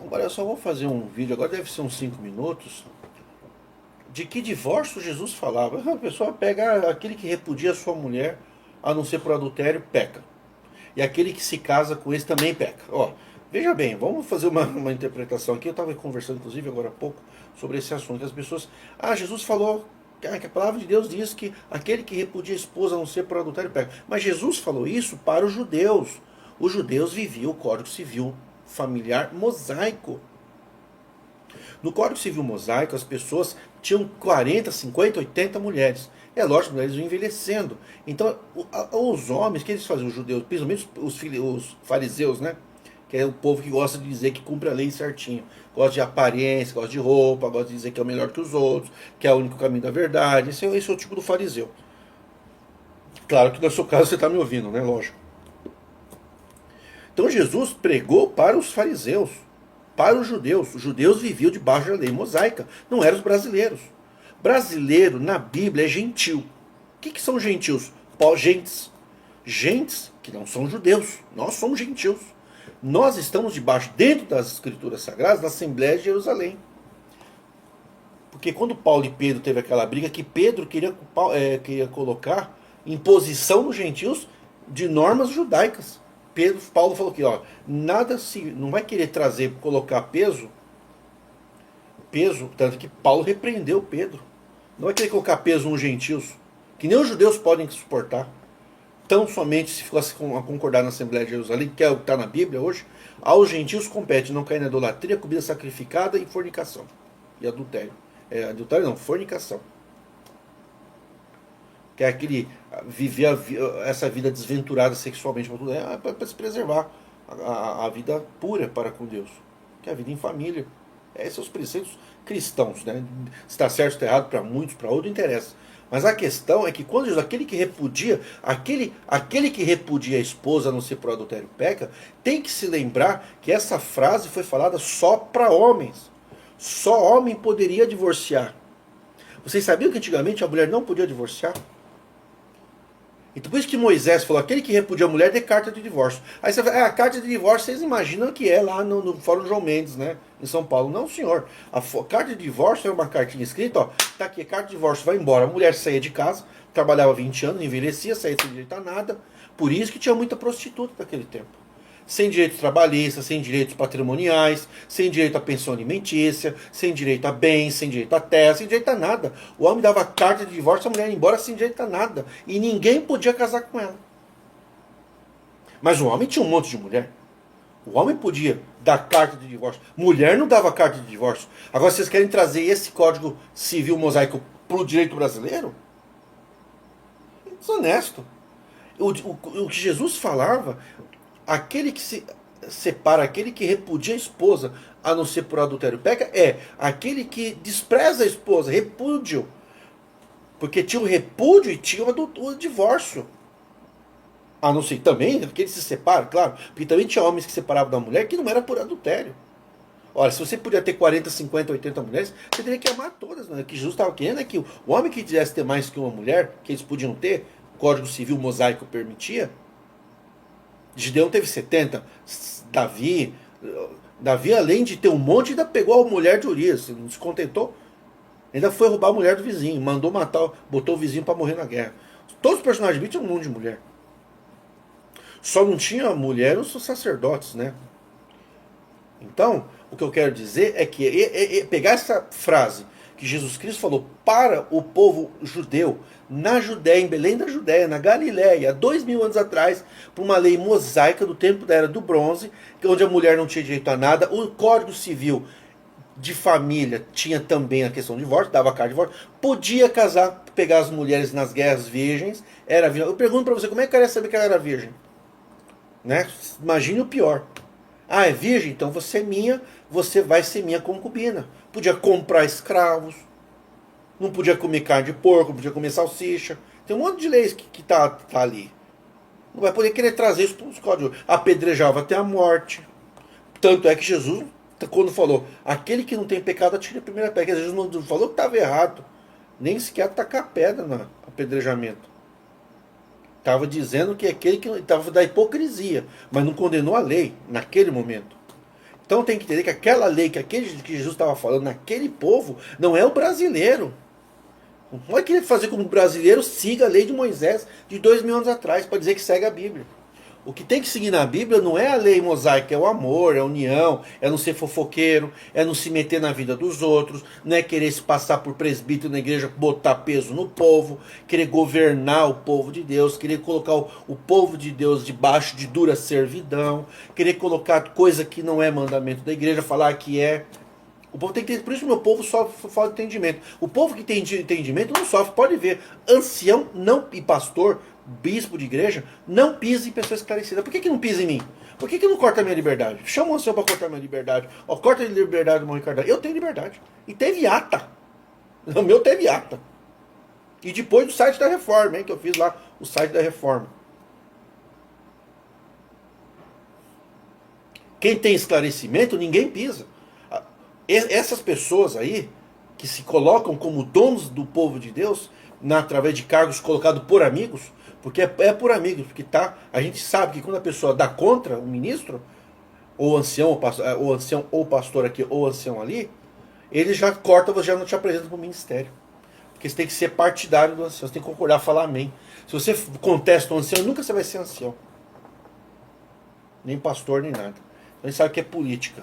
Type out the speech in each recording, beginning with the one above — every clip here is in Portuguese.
Agora eu só vou fazer um vídeo, agora deve ser uns 5 minutos, de que divórcio Jesus falava. A pessoa pega aquele que repudia a sua mulher, a não ser por adultério, peca. E aquele que se casa com esse também peca. Ó, veja bem, vamos fazer uma interpretação aqui. Eu estava conversando, inclusive, agora há pouco, sobre esse assunto. Que as pessoas. Ah, Jesus falou que a palavra de Deus diz que aquele que repudia a esposa a não ser por adultério peca. Mas Jesus falou isso para os judeus. Os judeus viviam o Código Civil familiar mosaico. No Código Civil mosaico, as pessoas tinham 40, 50, 80 mulheres. É lógico, as mulheres iam envelhecendo. Então, os homens, que eles faziam, os judeus, principalmente os fariseus, né? Que é o povo que gosta de dizer que cumpre a lei certinho. Gosta de aparência, gosta de roupa, gosta de dizer que é o melhor que os outros, que é o único caminho da verdade. Esse é o tipo do fariseu. Claro que no seu caso você está me ouvindo, né? Lógico. Então Jesus pregou para os fariseus, para os judeus. Os judeus viviam debaixo da lei mosaica, não eram os brasileiros. Brasileiro na Bíblia é gentil. O que são gentios? Gentes. Gentes que não são judeus. Nós somos gentios. Nós estamos debaixo, dentro das escrituras sagradas, da Assembleia de Jerusalém. Porque quando Paulo e Pedro teve aquela briga, que Pedro queria colocar imposição nos gentios de normas judaicas. Paulo falou que ó, nada se não vai querer trazer, colocar peso, tanto que Paulo repreendeu Pedro. Não vai querer colocar peso nos gentios, que nem os judeus podem suportar. Tão somente se fosse a concordar na Assembleia de Jerusalém, que é o que está na Bíblia hoje, aos gentios compete não cair na idolatria, comida sacrificada e fornicação. E adultério. Adultério não, fornicação. Que é aquele viver essa vida desventurada sexualmente para se preservar a vida pura para com Deus, que é a vida em família. Esses são os preceitos cristãos, né? Se está certo ou está errado para muitos, para outros, não interessa. Mas a questão é que quando diz aquele que repudia, aquele que repudia a esposa a não ser por adultério peca, tem que se lembrar que essa frase foi falada só para homens. Só homem poderia divorciar. Vocês sabiam que antigamente a mulher não podia divorciar? Então por isso que Moisés falou, aquele que repudia a mulher dê carta de divórcio. Aí você fala, a carta de divórcio vocês imaginam que é lá no Fórum João Mendes, né? Em São Paulo. Não, senhor. A carta de divórcio é uma cartinha escrita, ó. Tá aqui, carta de divórcio, vai embora. A mulher saía de casa, trabalhava 20 anos, envelhecia, saía sem direito a nada. Por isso que tinha muita prostituta naquele tempo. Sem direitos trabalhistas, sem direitos patrimoniais, sem direito à pensão alimentícia, sem direito a bens, sem direito a terra, sem direito a nada. O homem dava carta de divórcio, a mulher ia embora sem direito a nada. E ninguém podia casar com ela. Mas o homem tinha um monte de mulher. O homem podia dar carta de divórcio. Mulher não dava carta de divórcio. Agora vocês querem trazer esse Código Civil mosaico para o direito brasileiro? Desonesto. O que Jesus falava, aquele que se separa, aquele que repudia a esposa, a não ser por adultério peca, é aquele que despreza a esposa, repúdio. Porque tinha o repúdio e tinha o divórcio. A não ser também, aquele que se separa, claro. Porque também tinha homens que se separavam da mulher que não era por adultério. Olha, se você podia ter 40, 50, 80 mulheres, você teria que amar todas. Né? O que Jesus estava querendo é que o homem que quisesse ter mais que uma mulher, que eles podiam ter, o Código Civil mosaico permitia. Gideão teve 70. Davi, além de ter um monte, ainda pegou a mulher de Urias, não se contentou. Ainda foi roubar a mulher do vizinho, mandou matar, botou o vizinho para morrer na guerra. Todos os personagens de Bíblia tinham um monte de mulher. Só não tinha mulher os sacerdotes, né? Então, o que eu quero dizer é que pegar essa frase que Jesus Cristo falou para o povo judeu, na Judéia, em Belém da Judéia, na Galiléia, há 2000 anos atrás, por uma lei mosaica do tempo da Era do Bronze, onde a mulher não tinha direito a nada, o Código Civil de família tinha também a questão de divórcio, dava carta de divórcio, podia casar, pegar as mulheres nas guerras virgens, era virgem. Eu pergunto para você, como é que ela ia saber que ela era virgem? Né? Imagine o pior. Ah, é virgem? Então você é minha, você vai ser minha concubina. Podia comprar escravos, não podia comer carne de porco, não podia comer salsicha. Tem um monte de leis que tá ali. Não vai poder querer trazer isso para os códigos. Apedrejava até a morte. Tanto é que Jesus, quando falou, aquele que não tem pecado atire a primeira pedra. Jesus não falou que estava errado. Nem sequer tacar pedra no apedrejamento. Estava dizendo que aquele que estava da hipocrisia, mas não condenou a lei naquele momento. Então tem que entender que aquela lei, que Jesus estava falando naquele povo, não é o brasileiro. Não é querer fazer como o brasileiro siga a lei de Moisés de 2000 anos atrás, para dizer que segue a Bíblia. O que tem que seguir na Bíblia não é a lei mosaica, é o amor, é a união, é não ser fofoqueiro, é não se meter na vida dos outros, não é querer se passar por presbítero na igreja, botar peso no povo, querer governar o povo de Deus, querer colocar o povo de Deus debaixo de dura servidão, querer colocar coisa que não é mandamento da igreja, falar que é. O povo tem que ter, por isso que o meu povo sofre falta de entendimento. O povo que tem entendimento não sofre, pode ver. Ancião não, e pastor, bispo de igreja, não pisa em pessoa esclarecida. Por que não pisa em mim? Por que não corta a minha liberdade? Chama o ancião para cortar a minha liberdade. Ó, corta a liberdade do irmão Ricardo. Eu tenho liberdade. E teve ata. O meu teve ata. E depois do site da reforma, hein, que eu fiz lá, o site da reforma. Quem tem esclarecimento, ninguém pisa. Essas pessoas aí, que se colocam como donos do povo de Deus, através de cargos colocados por amigos, porque é por amigos, porque a gente sabe que quando a pessoa dá contra o ministro, ou ancião, ou pastor aqui, ou ancião ali, ele já corta, você já não te apresenta para o ministério. Porque você tem que ser partidário do ancião, você tem que concordar, falar amém. Se você contesta o ancião, nunca você vai ser ancião. Nem pastor, nem nada. Então a gente sabe que é política.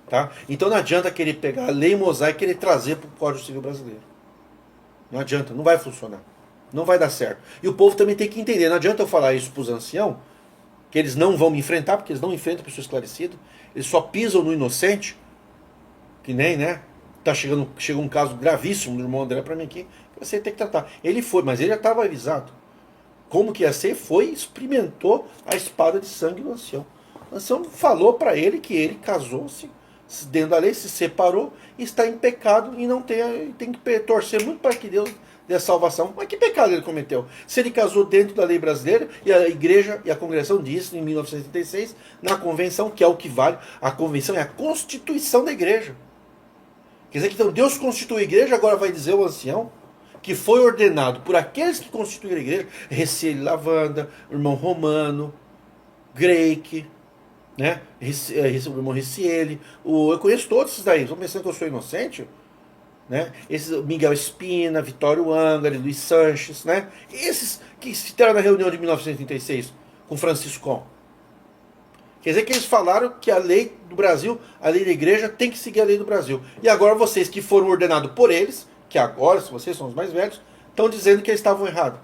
Tá? Então não adianta querer pegar a lei mosaica e querer trazer para o Código Civil brasileiro. Não adianta, não vai funcionar. Não vai dar certo. E o povo também tem que entender. Não adianta eu falar isso para os anciãos, que eles não vão me enfrentar, porque eles não enfrentam a pessoa esclarecida. Eles só pisam no inocente. Que nem, né? Chega um caso gravíssimo do irmão André para mim aqui, que você tem que tratar. Ele foi, mas ele já estava avisado. Como que ia ser? Foi e experimentou a espada de sangue do ancião. O ancião falou para ele que ele casou-se dentro da lei, se separou e está em pecado e não tem que torcer muito para que Deus dê a salvação. Mas que pecado ele cometeu? Se ele casou dentro da lei brasileira e a igreja e a congregação disse em 1986, na convenção, que é o que vale, a convenção é a constituição da igreja. Quer dizer que então Deus constitui a igreja, agora vai dizer o ancião, que foi ordenado por aqueles que constituíram a igreja, Recieli Lavanda, irmão Romano, Greik, né? O irmão Ricieli, eu conheço todos esses daí, estão pensando que eu sou inocente? Né? Miguel Espina, Vitório Angari, Luiz Sanches, né? Esses que estiveram na reunião de 1936 com Franciscão. Quer dizer que eles falaram que a lei do Brasil, a lei da igreja, tem que seguir a lei do Brasil. E agora vocês que foram ordenados por eles, que agora, se vocês são os mais velhos, estão dizendo que eles estavam errados.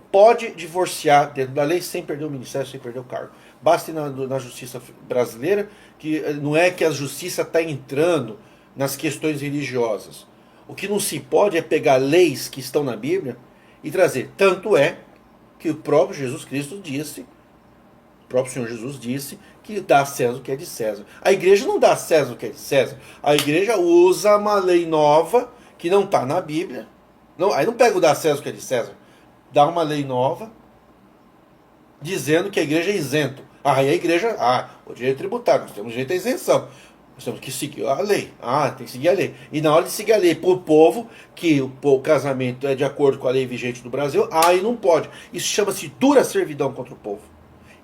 Pode divorciar dentro da lei sem perder o ministério, sem perder o cargo. Basta ir na justiça brasileira, que não é que a justiça está entrando nas questões religiosas. O que não se pode é pegar leis que estão na Bíblia e trazer. Tanto é que o próprio Jesus Cristo disse, o próprio Senhor Jesus disse, que dá a César o que é de César. A igreja não dá a César o que é de César. A igreja usa uma lei nova, que não está na Bíblia. Não, aí não pega o dá a César o que é de César. Dá uma lei nova dizendo que a igreja é isento. Aí a igreja, o direito tributário, nós temos direito à isenção. Nós temos que seguir a lei. Tem que seguir a lei. E na hora de seguir a lei para o povo, que o casamento é de acordo com a lei vigente do Brasil, aí não pode. Isso chama-se dura servidão contra o povo.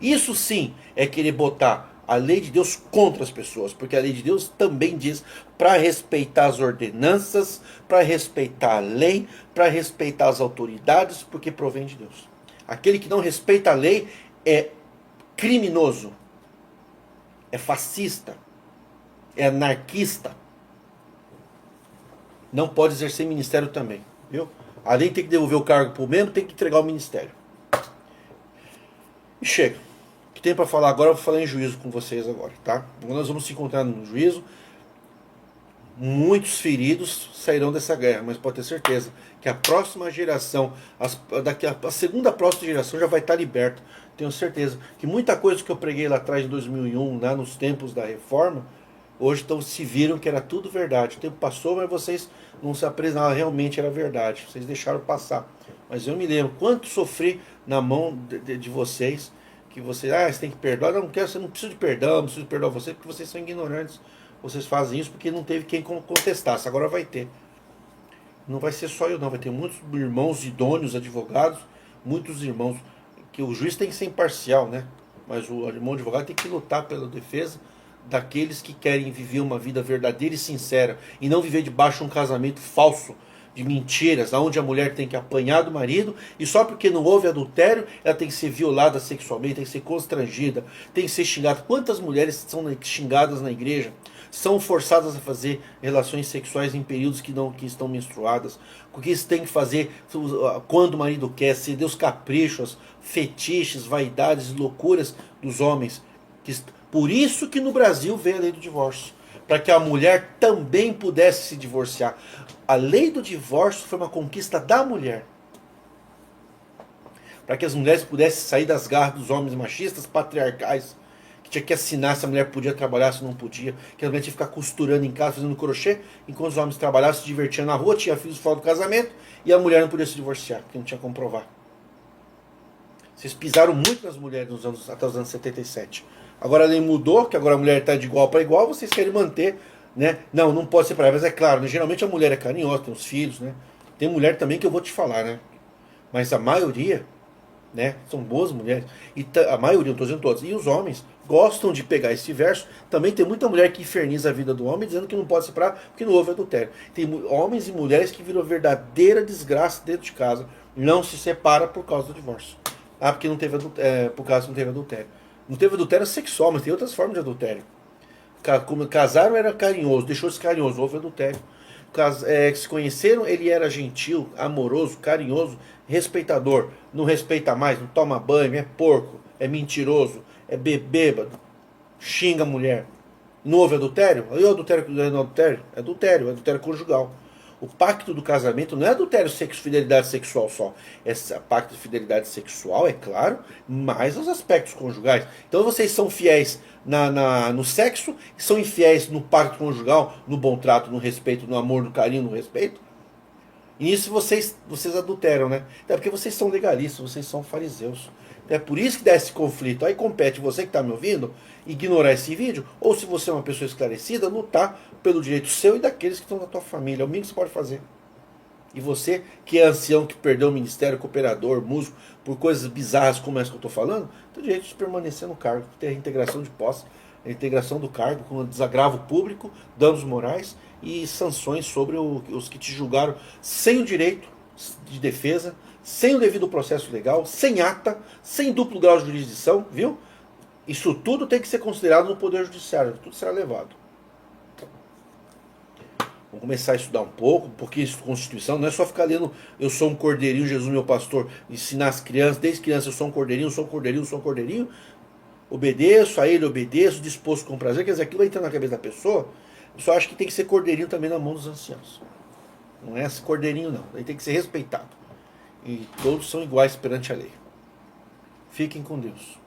Isso sim é querer botar a lei de Deus contra as pessoas, porque a lei de Deus também diz para respeitar as ordenanças, para respeitar a lei, para respeitar as autoridades, porque provém de Deus. Aquele que não respeita a lei é criminoso, é fascista, é anarquista. Não pode exercer ministério também, viu? Além de ter que devolver o cargo para o membro, tem que entregar o ministério. E chega. O que tem para falar agora, eu vou falar em juízo com vocês agora, tá? Nós vamos se encontrar no juízo. Muitos feridos sairão dessa guerra, mas pode ter certeza que a próxima geração, a segunda próxima geração já vai estar liberta. Tenho certeza que muita coisa que eu preguei lá atrás em 2001, lá nos tempos da reforma, hoje se viram que era tudo verdade. O tempo passou, mas vocês não se apresentaram, realmente era verdade. Vocês deixaram passar. Mas eu me lembro quanto sofri na mão de vocês, que vocês, você tem que perdoar. Não, você não precisa de perdão, não preciso perdoar vocês, porque vocês são ignorantes. Vocês fazem isso porque não teve quem contestasse. Agora vai ter. Não vai ser só eu não, vai ter muitos irmãos idôneos, advogados, muitos irmãos, que o juiz tem que ser imparcial, né? mas o irmão advogado tem que lutar pela defesa daqueles que querem viver uma vida verdadeira e sincera, e não viver debaixo de um casamento falso, de mentiras, onde a mulher tem que apanhar do marido, e só porque não houve adultério, ela tem que ser violada sexualmente, tem que ser constrangida, tem que ser xingada. Quantas mulheres são xingadas na igreja? São forçadas a fazer relações sexuais em períodos que estão menstruadas, porque isso tem que fazer quando o marido quer, ceder os caprichos, fetiches, vaidades, loucuras dos homens. Por isso que no Brasil veio a lei do divórcio, para que a mulher também pudesse se divorciar. A lei do divórcio foi uma conquista da mulher, para que as mulheres pudessem sair das garras dos homens machistas, patriarcais, que tinha que assinar se a mulher podia trabalhar, se não podia, que a mulher tinha que ficar costurando em casa, fazendo crochê, enquanto os homens trabalhavam, se divertiam na rua, tinha filhos fora do casamento, e a mulher não podia se divorciar, porque não tinha como provar. Vocês pisaram muito nas mulheres até os anos 77. Agora a lei mudou, que agora a mulher está de igual para igual, vocês querem manter, né? Não pode ser para ela, mas é claro, né? Geralmente a mulher é carinhosa, tem os filhos, né? Tem mulher também que eu vou te falar, né? Mas a maioria, né? São boas mulheres. E a maioria, não estou dizendo todas. E os homens gostam de pegar esse verso. Também tem muita mulher que inferniza a vida do homem, dizendo que não pode separar porque não houve adultério. Tem homens e mulheres que viram verdadeira desgraça dentro de casa. Não se separa por causa do divórcio. Porque não teve por causa que não teve adultério. Não teve adultério sexual, mas tem outras formas de adultério. Como casaram, era carinhoso, deixou-se carinhoso, houve adultério. Se conheceram, ele era gentil, amoroso, carinhoso, respeitador. Não respeita mais, não toma banho, é porco, é mentiroso, é bêbado, xinga a mulher. Não houve adultério? Aí o adultério não é adultério? É adultério conjugal. O pacto do casamento não é adultério, fidelidade sexual só. Esse pacto de fidelidade sexual, é claro, mais os aspectos conjugais. Então vocês são fiéis no sexo, são infiéis no pacto conjugal, no bom trato, no respeito, no amor, no carinho, no respeito. E nisso vocês adulteram, né? É porque vocês são legalistas, vocês são fariseus. É por isso que dá esse conflito. Aí compete você que está me ouvindo ignorar esse vídeo, ou se você é uma pessoa esclarecida, lutar pelo direito seu e daqueles que estão na tua família. É o mínimo que você pode fazer. E você que é ancião, que perdeu o ministério, cooperador, músico, por coisas bizarras como essa que eu estou falando, tem o direito de permanecer no cargo, ter a integração de posse, a integração do cargo com desagravo público, danos morais e sanções sobre os que te julgaram sem o direito de defesa, sem o devido processo legal, sem ata, sem duplo grau de jurisdição, viu? Isso tudo tem que ser considerado no Poder Judiciário, tudo será levado. Vamos começar a estudar um pouco isso de Constituição, não é só ficar lendo eu sou um cordeirinho, Jesus meu pastor, ensinar as crianças, desde criança eu sou um cordeirinho, sou um cordeirinho, sou um cordeirinho, obedeço a ele, obedeço, disposto com prazer, quer dizer, aquilo vai entrar na cabeça da pessoa, a pessoa acha que tem que ser cordeirinho também na mão dos anciãos. Não é esse cordeirinho não, ele tem que ser respeitado. E todos são iguais perante a lei. Fiquem com Deus.